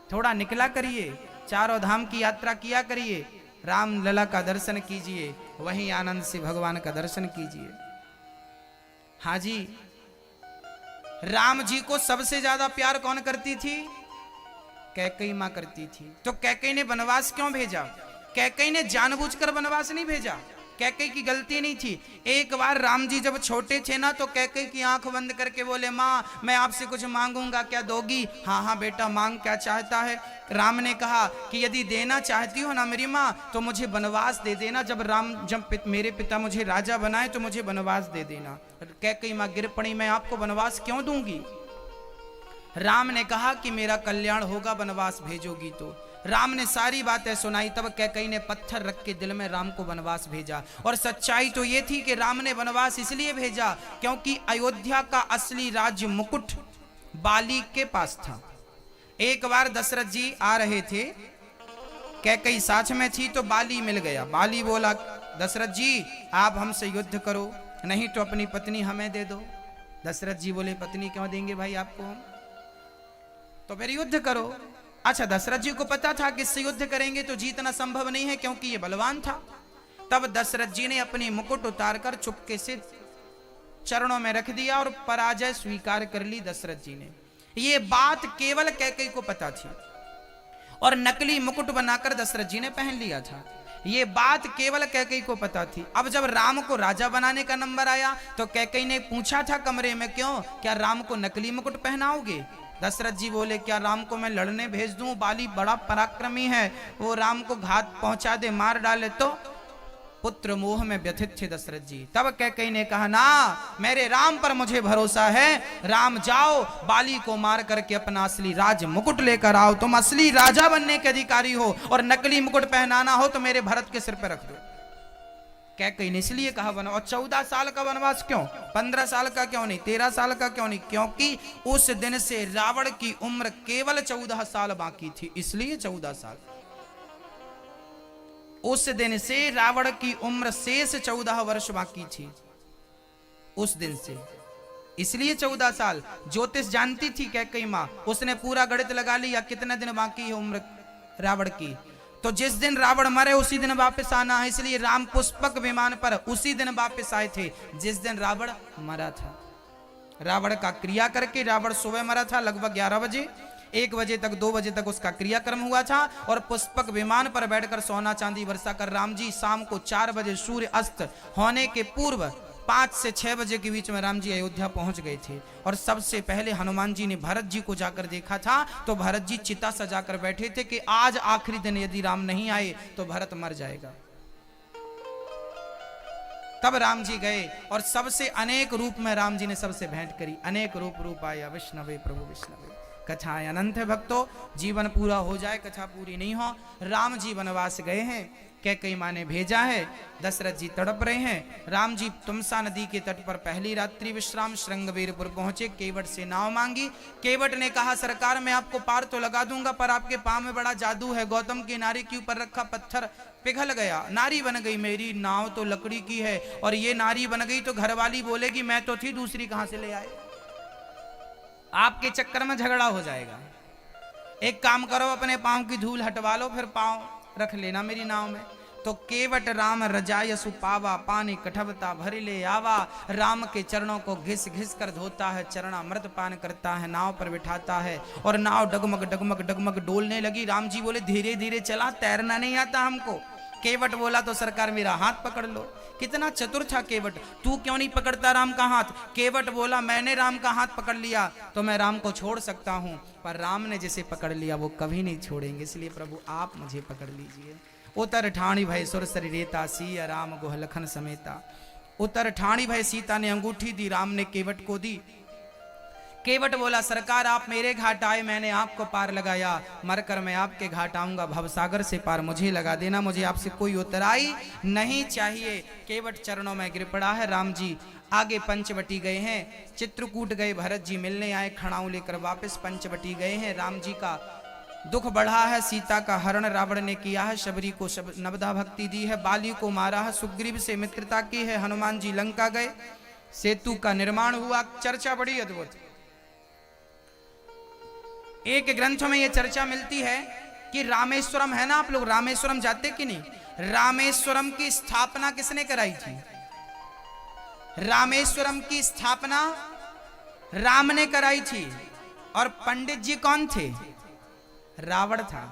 थोड़ा निकला करिए, चारों धाम की यात्रा किया करिए, राम लला का दर्शन कीजिए, वहीं आनंद से भगवान का दर्शन कीजिए। हाँ जी, राम जी को सबसे ज्यादा प्यार कौन करती थी? कैकई मां करती थी। तो कैकई ने वनवास क्यों भेजा? कैकई ने जानबूझकर वनवास नहीं भेजा, कैकई की गलती नहीं थी। एक बार राम जी जब छोटे थे ना तो कैकई की आंख बंद करके बोले, माँ मैं आपसे कुछ मांगूंगा, क्या दोगी? हाँ हाँ बेटा मांग, क्या चाहता है? राम ने कहा कि यदि देना चाहती हो ना मेरी माँ तो मुझे वनवास दे देना। जब मेरे पिता मुझे राजा बनाए तो मुझे वनवास दे देना। कैकई माँ गिर पड़ी, मैं आपको वनवास क्यों दूंगी? राम ने कहा कि मेरा कल्याण होगा वनवास भेजोगी तो। राम ने सारी बातें सुनाई। तब कैकई ने पत्थर रख के दिल में राम को वनवास भेजा। और सच्चाई तो ये थी कि राम ने वनवास इसलिए भेजा क्योंकि अयोध्या का असली राज्य मुकुट बाली के पास था। एक बार दशरथ जी आ रहे थे, कैकई साथ में थी तो बाली मिल गया। बाली बोला, दशरथ जी आप हमसे युद्ध करो, नहीं तो अपनी पत्नी हमें दे दो। दशरथ जी बोले, पत्नी क्यों देंगे भाई आपको हम, तो फिर युद्ध करो। अच्छा, दशरथ जी को पता था कि इससे युद्ध करेंगे तो जीतना संभव नहीं है क्योंकि ये बलवान था। तब दशरथ जी ने अपनी मुकुट उतारकर चुपके से चरणों में रख दिया और पराजय स्वीकार कर ली दशरथ जी ने। ये बात केवल कैकेयी को पता थी और नकली मुकुट बनाकर दशरथ जी ने पहन लिया था। ये बात केवल कैकेयी को पता थी। अब जब राम को राजा बनाने का नंबर आया तो कैकेयी ने पूछा था कमरे में, क्यों, क्या राम को नकली मुकुट पहनाओगे? दशरथ जी बोले, क्या राम को मैं लड़ने भेज दूं? बाली बड़ा पराक्रमी है, वो राम को घात पहुंचा दे, मार डाले तो। पुत्र मोह में व्यथित थे दशरथ जी। तब कैकेयी ने कहा, ना, मेरे राम पर मुझे भरोसा है। राम जाओ, बाली को मार करके अपना असली राज मुकुट लेकर आओ। तुम असली राजा बनने के अधिकारी हो और नकली मुकुट पहनाना हो तो मेरे भरत के सिर पर रख दो। कैकेयी ने इसलिए कहा वनवास। और 14 साल का वनवास क्यों? 15 साल का क्यों नहीं? 13 साल का क्यों नहीं? क्योंकि उस दिन से रावण की उम्र केवल 14 साल बाकी थी, इसलिए 14 साल। उस दिन से रावण की उम्र शेष 14 वर्ष बाकी थी, उस दिन से, इसलिए 14 साल। ज्योतिष जानती थी कैकेयी मां, उसने पूरा गणित लगा लिया कितने दिन बाकी है उम्र रावण की। तो जिस दिन रावण मरे उसी दिन वापस आना है, इसलिए राम पुष्पक विमान पर उसी दिन वापस आए थे जिस दिन रावण मरा था। रावण का क्रिया करके रावण सुबह मरा था लगभग 11 बजे, 1 बजे तक 2 बजे तक उसका क्रियाक्रम हुआ था और पुष्पक विमान पर बैठकर सोना चांदी वर्षा कर राम जी शाम को 4 बजे सूर्य अस्त होने के पूर्व 5 से 6 बजे के बीच में राम जी अयोध्या पहुंच गए थे। और सबसे पहले हनुमान जी ने भरत जी को जाकर देखा था तो भरत जी चिता सजाकर बैठे थे कि आज आखिरी दिन यदि राम नहीं आए तो भरत मर जाएगा। तब राम जी गए और सबसे अनेक रूप में राम जी ने सबसे भेंट करी। अनेक रूप आया विष्णवे प्रभु विष्णवे, कथाएं अनंत है भक्तों। जीवन पूरा हो जाए, कथा पूरी नहीं हो। राम जी वनवास गए हैं, कैकेयी मां ने भेजा है। दशरथ जी तड़प रहे हैं। राम जी तुमसा नदी के तट पर पहली रात्रि विश्राम श्रृंगवीरपुर पहुंचे। केवट से नाव मांगी। केवट ने कहा, सरकार मैं आपको पार तो लगा दूंगा पर आपके पांव में बड़ा जादू है। गौतम की नारी के ऊपर रखा पत्थर पिघल गया, नारी बन गई। मेरी नाव तो लकड़ी की है और ये नारी बन गई तो घरवाली बोलेगी मैं तो थी, दूसरी कहां से ले आए? आपके चक्कर में झगड़ा हो जाएगा। एक काम करो, अपने पांव की धूल हटवा लो, फिर पांव रख लेना मेरी नाव में। तो केवट राम रजाय सुपावा, पानी कठबता भर ले आवा। राम के चरणों को घिस घिस कर धोता है, चरणामृत पान करता है, नाव पर बिठाता है और नाव डगमग डगमग डगमग डोलने लगी। राम जी बोले, धीरे धीरे चला, तैरना नहीं आता हमको। केवट बोला, तो सरकार मेरा हाथ पकड़ लो। कितना चतुर था केवट, तू क्यों नहीं पकड़ता राम का हाथ? केवट बोला, मैंने राम का हाथ पकड़ लिया तो मैं राम को छोड़ सकता हूं, पर राम ने जिसे पकड़ लिया वो कभी नहीं छोड़ेंगे, इसलिए प्रभु आप मुझे पकड़ लीजिए। उतर ठाणी भय सुर सरि रेता, सिया राम गुह लखन समेता। उतर ठाणी भय सीता ने अंगूठी दी, राम ने केवट को दी। केवट बोला, सरकार आप मेरे घाट आए, मैंने आपको पार लगाया, मरकर मैं आपके घाट आऊंगा, भवसागर से पार मुझे लगा देना, मुझे आपसे कोई उतराई नहीं चाहिए। केवट चरणों में गिर पड़ा है। राम जी आगे पंचवटी गए हैं, चित्रकूट गए, भरत जी मिलने आए, खड़ाऊ लेकर वापस पंचवटी गए हैं। राम जी का दुख बढ़ा है, सीता का हरण रावण ने किया है, शबरी को नवदा भक्ति दी है, बाली को मारा है, सुग्रीव से मित्रता की है, हनुमान जी लंका गए, सेतु का निर्माण हुआ। चर्चा बड़ी अद्भुत। एक ग्रंथ में यह चर्चा मिलती है कि रामेश्वरम है ना, आप लोग रामेश्वरम जाते कि नहीं? रामेश्वरम की स्थापना किसने कराई थी? रामेश्वरम की स्थापना राम ने कराई थी। और पंडित जी कौन थे? रावण था।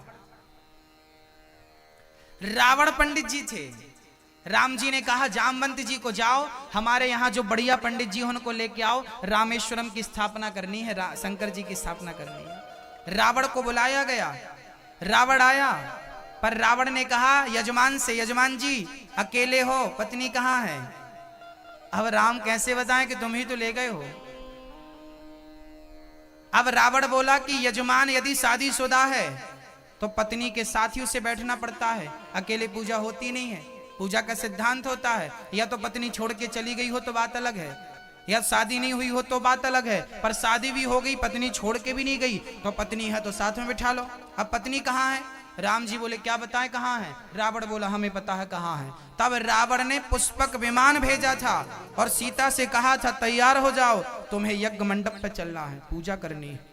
रावण पंडित जी थे। राम जी ने कहा, जामवंत जी को जाओ, हमारे यहां जो बढ़िया पंडित जी उनको लेके आओ, रामेश्वरम की स्थापना करनी है, शंकर जी की स्थापना करनी है। रावण को बुलाया गया। रावण आया, पर रावण ने कहा यजमान से, यजमान जी अकेले हो, पत्नी कहां है? अब राम कैसे बताएं कि तुम ही तो ले गए हो। अब रावण बोला कि यजमान यदि शादीशुदा है तो पत्नी के साथ ही उसे बैठना पड़ता है, अकेले पूजा होती नहीं है। पूजा का सिद्धांत होता है, या तो पत्नी छोड़ के चली गई हो तो बात अलग है, या शादी नहीं हुई हो तो बात अलग है, पर शादी भी हो गई, पत्नी छोड़ के भी नहीं गई, तो पत्नी है तो साथ में बिठा लो। अब पत्नी कहाँ है? राम जी बोले, क्या बताएं कहाँ है? रावण बोला, हमें पता है कहाँ है। तब रावण ने पुष्पक विमान भेजा था और सीता से कहा था, तैयार हो जाओ, तुम्हें यज्ञ मंडप पर चलना है, पूजा करनी है।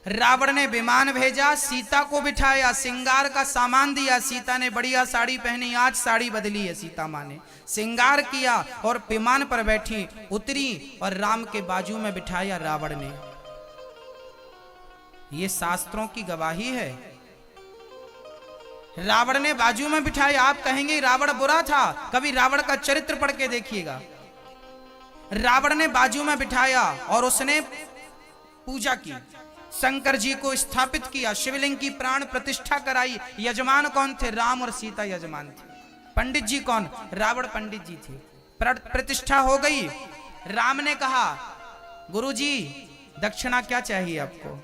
रावण ने विमान भेजा, सीता को बिठाया, श्रृंगार का सामान दिया। सीता ने बढ़िया साड़ी पहनी, आज साड़ी बदली है सीता माँ ने, श्रृंगार किया और विमान पर बैठी, उतरी और राम के बाजू में बिठाया रावण ने। ये शास्त्रों की गवाही है। रावण ने बाजू में बिठाया। आप कहेंगे रावण बुरा था, कभी रावण का चरित्र पढ़ के देखिएगा। रावण ने बाजू में बिठाया और उसने पूजा की, शंकर जी को स्थापित किया, शिवलिंग की प्राण प्रतिष्ठा कराई। यजमान कौन थे? राम और सीता यजमान थे। पंडित जी कौन? रावण पंडित जी थे। प्रतिष्ठा हो गई। राम ने कहा गुरुजी दक्षिणा क्या चाहिए आपको?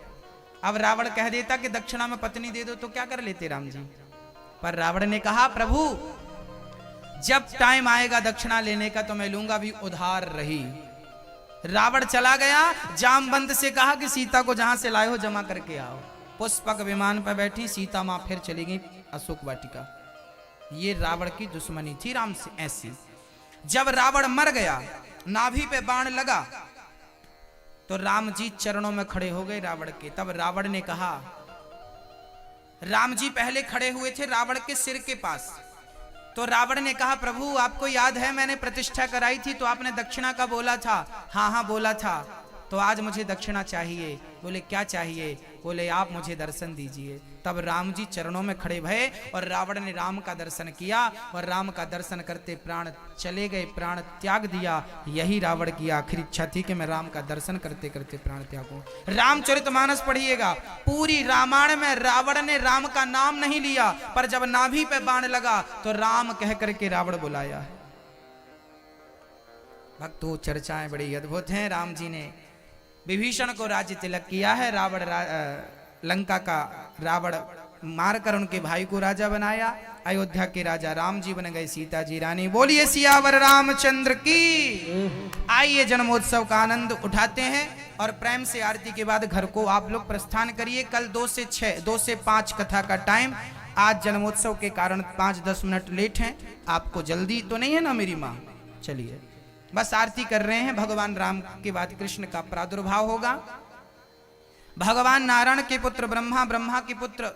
अब रावण कह देता कि दक्षिणा में पत्नी दे दो तो क्या कर लेते राम जी, पर रावण ने कहा प्रभु जब टाइम आएगा दक्षिणा लेने का तो मैं लूंगा भी उधार रही। रावण चला गया, जामवंत से कहा कि सीता को जहां से लाए हो जमा करके आओ। पुष्पक विमान पर बैठी सीता मां फिर चली गई अशोक वाटिका। ये रावण की दुश्मनी थी राम से ऐसी। जब रावण मर गया, नाभि पे बाण लगा तो राम जी चरणों में खड़े हो गए रावण के। तब रावण ने कहा, राम जी पहले खड़े हुए थे रावण के सिर के पास, तो रावण ने कहा प्रभु आपको याद है मैंने प्रतिष्ठा कराई थी तो आपने दक्षिणा का बोला था? हाँ हाँ बोला था, तो आज मुझे दक्षिणा चाहिए। बोले क्या चाहिए? बोले आप मुझे दर्शन दीजिए। तब राम जी चरणों में खड़े भये और रावण ने राम का दर्शन किया और राम का दर्शन करते प्राण चले गए, प्राण त्याग दिया। यही रावण की आखिरी इच्छा थी कि मैं राम का दर्शन करते करते प्राण त्यागूं। रामचरितमानस पढ़िएगा, पूरी रामायण में रावण ने राम का नाम नहीं लिया, पर जब नाभि पे बाण लगा तो राम कह करके रावण बुलाया है। भक्तों चर्चाएं बड़ी अद्भुत हैं। राम जी ने विभीषण को राज्य तिलक किया है, लंका का रावण मारकर उनके भाई को राजा बनाया। अयोध्या के राजा राम जी बन गए, सीता जी रानी। बोलिए सियावर रामचंद्र की। आइए जन्मोत्सव का आनंद उठाते हैं और प्रेम से आरती के बाद घर को आप लोग प्रस्थान करिए। कल 2 से 5 कथा का टाइम। आज जन्मोत्सव के कारण 5-10 मिनट लेट हैं। आपको जल्दी तो नहीं है ना मेरी माँ? चलिए बस आरती कर रहे हैं। भगवान राम के बाद कृष्ण का प्रादुर्भाव होगा। भगवान नारायण के पुत्र ब्रह्मा, ब्रह्मा के पुत्र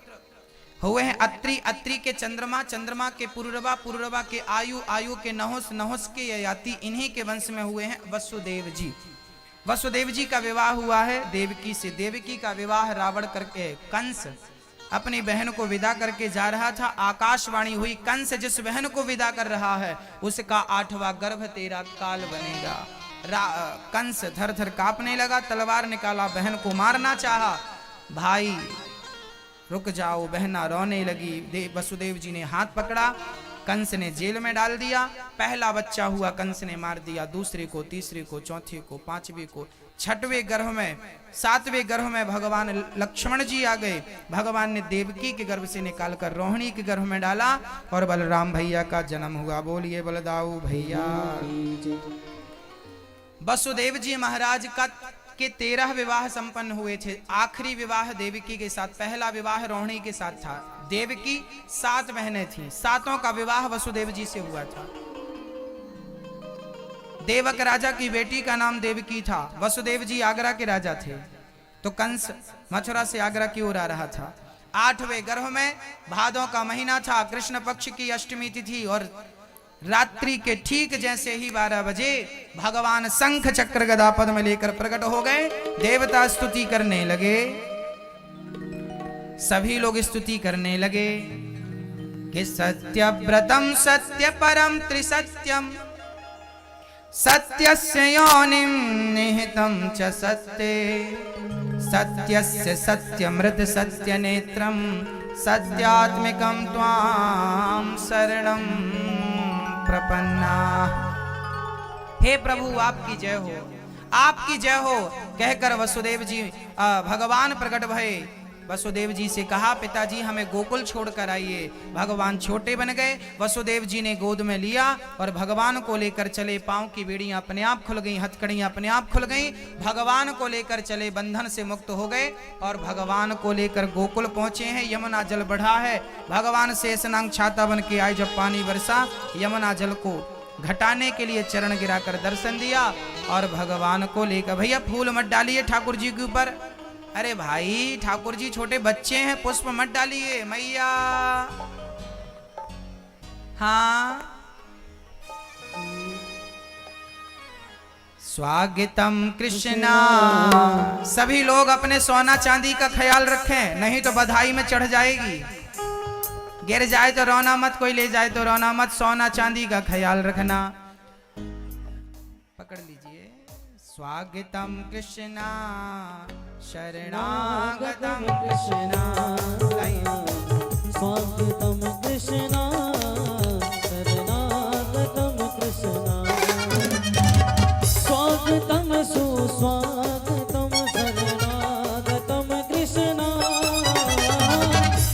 हुए हैं अत्रि, अत्रि के चंद्रमा, चंद्रमा के पुरुरवा, पुरुरवा के आयु, आयु के नहुस, नहुस के ययाति। इन्हीं के वंश में हुए हैं वसुदेव जी। वसुदेव जी का विवाह हुआ है देवकी से। देवकी का विवाह रावण करके कंस अपनी बहन को विदा करके जा रहा था। आकाशवाणी हुई, कंस जिस बहन को विदा कर रहा है उसका 8वां गर्भ तेरा काल बनेगा। कंस धर धर कांपने लगा, तलवार निकाला, बहन को मारना चाहा। भाई रुक जाओ, बहना रोने लगी। वसुदेव जी ने हाथ पकड़ा, कंस ने जेल में डाल दिया। पहला बच्चा हुआ, कंस ने मार दिया। दूसरे को, तीसरे को, चौथे को, 5वें को, 6वें गर्भ में, 7वें गर्भ में भगवान लक्ष्मण जी आ गए। भगवान ने देवकी के गर्भ से निकालकर रोहिणी के गर्भ में डाला और बलराम भैया का जन्म हुआ। बोलिए बलदाऊ भैया। वसुदेव जी महाराज के 13 विवाह संपन्न हुए थे। आखिरी विवाह देवकी के साथ, पहला विवाह रोहिणी के साथ था। देवकी 7 बहनें थीं, 7ओं का विवाह वसुदेव जी से हुआ था। देवक राजा की बेटी का नाम देवकी था। वसुदेव जी आगरा के राजा थे, तो कंस मथुरा से आगरा की ओर आ रहा था। 8वें गर्भ में भादों का महीना था, कृष्ण पक्ष की अष्टमी तिथि, और रात्रि के ठीक जैसे ही 12 बजे भगवान शंख चक्र गदा पद्म लेकर प्रकट हो गए। देवता स्तुति करने लगे, सभी लोग स्तुति करने लगे कि सत्यव्रतम सत्य परम त्रिसत्यम सत्यस्य योनिं निहितं च सत्ये सत्यस्य सत्यमृत सत्यनेत्रं सत्यात्मिकं त्वां शरणं प्रपन्ना। हे प्रभु आपकी जय हो, आपकी जय हो कहकर वसुदेव जी भगवान प्रकट भये। वसुदेव जी से कहा पिताजी हमें गोकुल छोड़कर आइए। भगवान छोटे बन गए। वसुदेव जी ने गोद में लिया और भगवान को लेकर चले। पांव की बेड़ियां अपने आप खुल गईं, हथकड़ियां अपने आप खुल गईं। भगवान को लेकर चले, बंधन से मुक्त हो गए और भगवान को लेकर गोकुल पहुंचे हैं। यमुना जल बढ़ा है। भगवान शेषनाग छाता बन के आए। जब पानी बरसा, यमुना जल को घटाने के लिए चरण गिराकर दर्शन दिया और भगवान को लेकर, भैया फूल मत डालिए ठाकुर जी के ऊपर, अरे भाई ठाकुर जी छोटे बच्चे हैं, पुष्प मत डालिए मैया। हाँ स्वागतम कृष्णा। सभी लोग अपने सोना चांदी का ख्याल रखें, नहीं तो बधाई में चढ़ जाएगी। गिर जाए तो रोना मत, कोई ले जाए तो रोना मत, सोना चांदी का ख्याल रखना। पकड़ लीजिए। स्वागतम कृष्णा शरणागतम कृष्णा, स्वागतम कृष्णा शरणागतम कृष्णा, स्वागतम सुस्वागतम शरणागतम कृष्णा,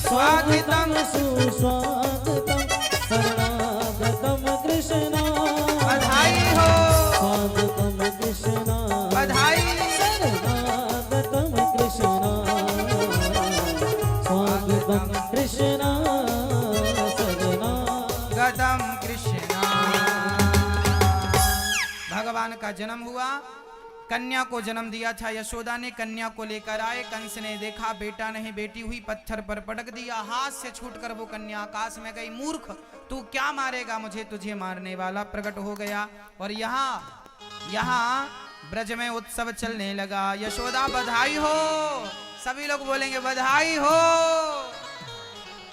स्वागतम सुस्वागतम शरणागतम कृष्णा। बधाई हो, स्वागतम कृष्णा, बधाई। शरणागतम कृष्णा, स्वागतम कृष्णा गदम कृष्णा। भगवान का जन्म हुआ, कन्या को जन्म दिया था। यशोदा ने कन्या को लेकर आए, कंस ने देखा बेटा नहीं बेटी हुई, पत्थर पर पटक दिया, हाथ से छूटकर वो कन्या आकाश में गई। मूर्ख तू क्या मारेगा मुझे, तुझे मारने वाला प्रकट हो गया। और यहाँ ब्रज में उत्सव चलने लगा। यशोदा बधाई हो, सभी लोग बोलेंगे बधाई हो।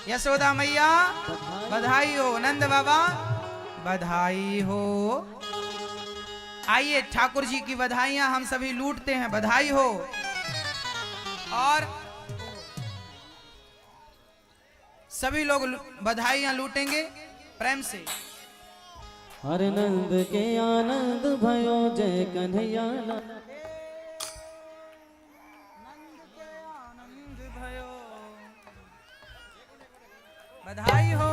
यशोदा मैया बधाई हो, नंद बाबा बधाई हो। आइए ठाकुर जी की बधाइयां हम सभी लूटते हैं, बधाई हो। और सभी लोग बधाइयां लूटेंगे प्रेम से। हर नंद के आनंद भयो जय कन्हैया लाल। बधाई हो।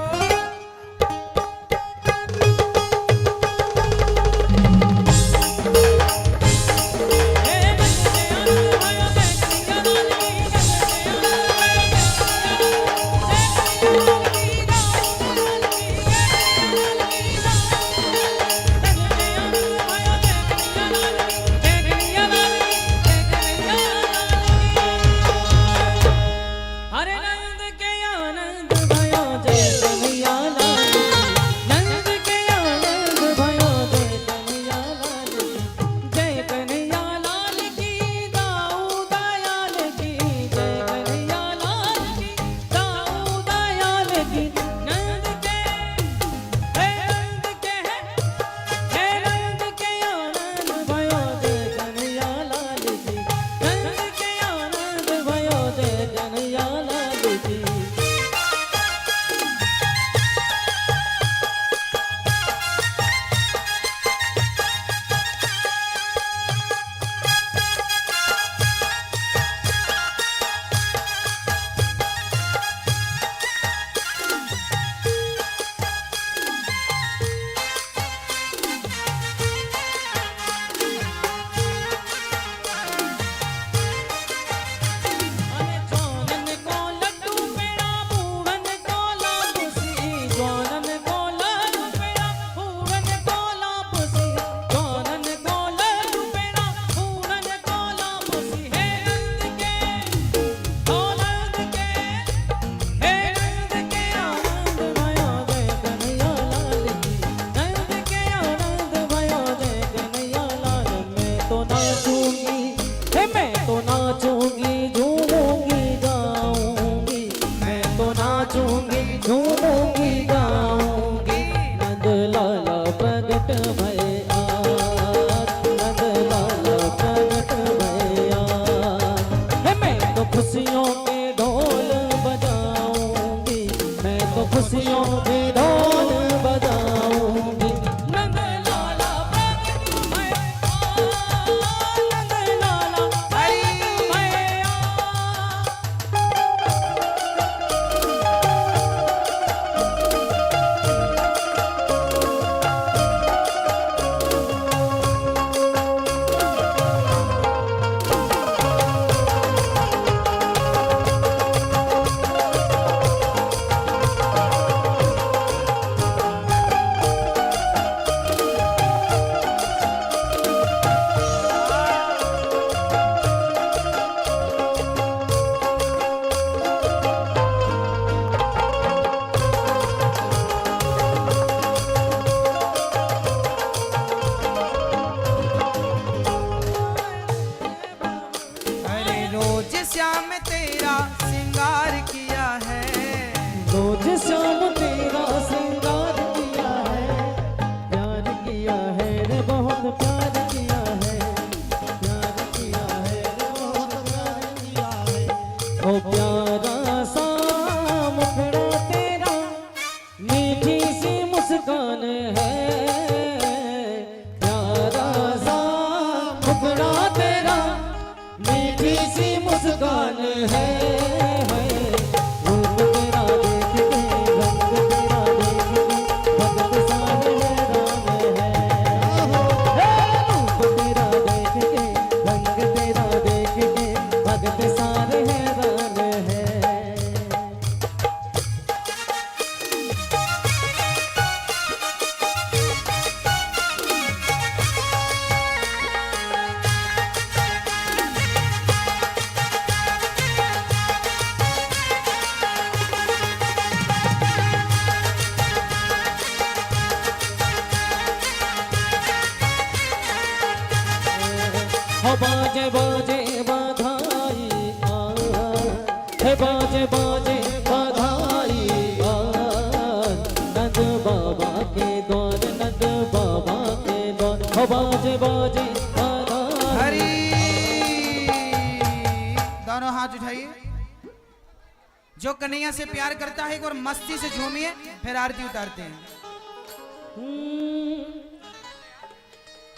जो कन्हैया से प्यार करता है एक बार मस्ती से झूमिए, फिर आरती उतारते हैं।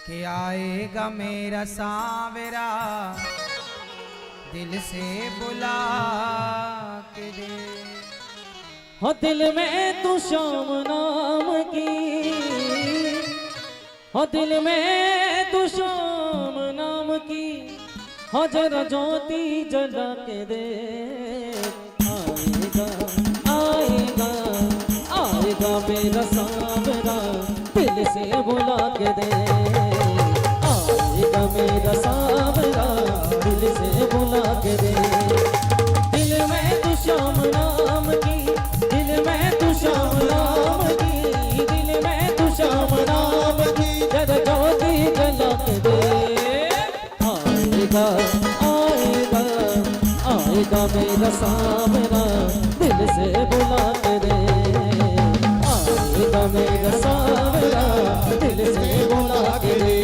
कि आएगा मेरा सांवरा दिल से बुला के दे। हो दिल में तू शाम नाम की, हो दिल में तू शाम नाम की, हो जरा ज्योति जला के दे। आएगा आएगा आएगा मेरा सांवरा दिल से बुला के दे। आएगा मेरा सांवरा दिल से बुला के दे। दिल में तू शाम नाम की, दिल में तू शाम नाम की, दिल में तू शाम नाम की, जरा ज्योति जला के दे। आएगा आएगा आएगा मेरा सांवरा दिल से बुला के दे। आएगा मेरा सांवरा दिल से बुला के दे।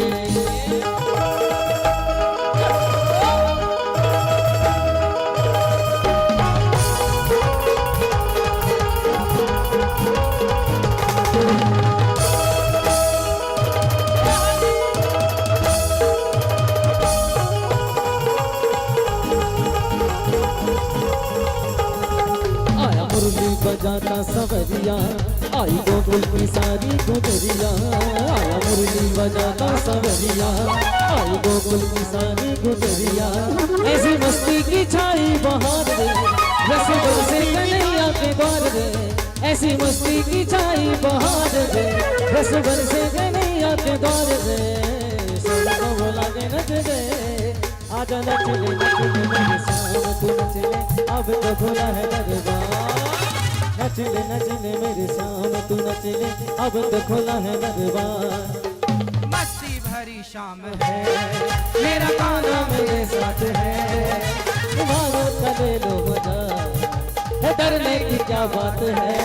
बजाता सवरिया आई गोकुल की सारी गुजरिया। आया मुरली बजाता सवरिया आई गोकुल की सारी गुजरिया। ऐसी मस्ती की छाई बहार दे, रस बरसे कन्हैया के द्वार दे। ऐसी मस्ती की छाई बहार दे, रस बरसे कन्हैया के द्वार दे। सबको बुला के नच दे, आजा नच ले मेरे साथ तू नच ले, अब तो खुला है दरबार। नचले मेरे शाम तू नचले, अब तो खुला है दरबार। मस्ती भरी शाम है, मेरा गाना मेरे साथ है। तुम्हारा चले लो मजा, डरने की क्या बात है।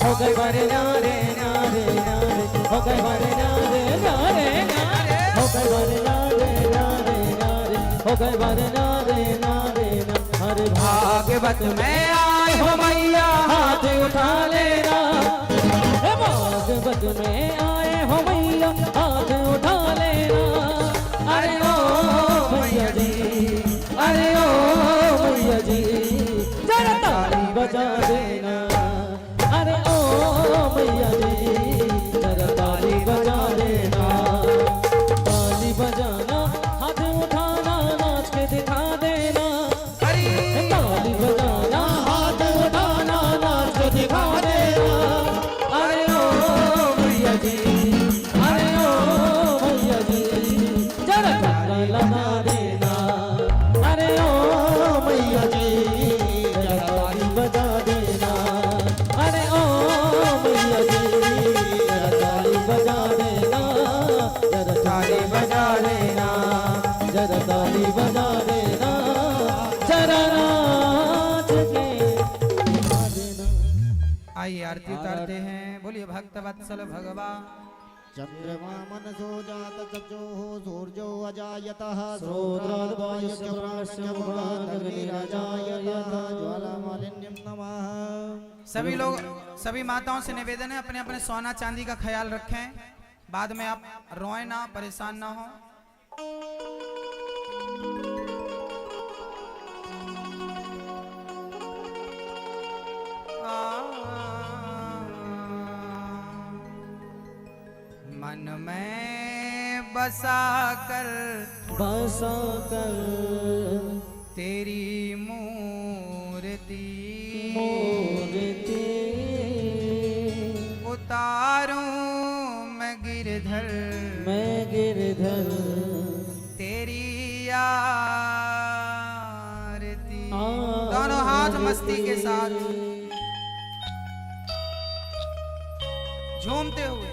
हो गए बारे नारे नारे नारे, हो गए बारे नारे नारे नारे, हो गए बारे नारे नारे नारे, हो गए बारे नारे नारे नारे। हरे भागवत में आए हो मैया हाथ उठा लेना। भागवत में आए हो मैया हाथ उठा लेना। अरे ओ भैया जी, अरे ओ भैया जी, जरा ताली बजा देना। अरे ओ भैया जी, जरा ताली बजा देना। ताली बजाना, हाथ उठाना, नाच के दिखा देना। ताली बजाना, हाथ उठाना, नाच के दिखा देना। अरे ओ भैया जी, अरे ओ भैया जी, जरा ताला लगा देना। अरे ओ भैया जी, जरा ताली बजा देना। अरे ओ भैया जी, जरा ताली बजा देना। जरा ताली बजा देना, जरा ताली बजा देना। जरा नाच के दिखा देना। आइए आरती उतारते हैं। बोलिए भक्त वत्सल भगवान। चंद्रमा मनसो जात चक्षुः सूर्यो अजायतः श्रोत्राद्वायुस्य प्राणस्य मुखादग्निरजायतः ज्वालामालिन्यं नमः। सभी लोग, सभी माताओं से निवेदन है अपने अपने सोना चांदी का ख्याल रखें, बाद में आप रोएं ना, परेशान ना हो। मन में बसा कर तेरी मूर्ति उतारूं मैं गिरधर तेरी आरती। दोनों हाथ मस्ती के साथ झूमते हुए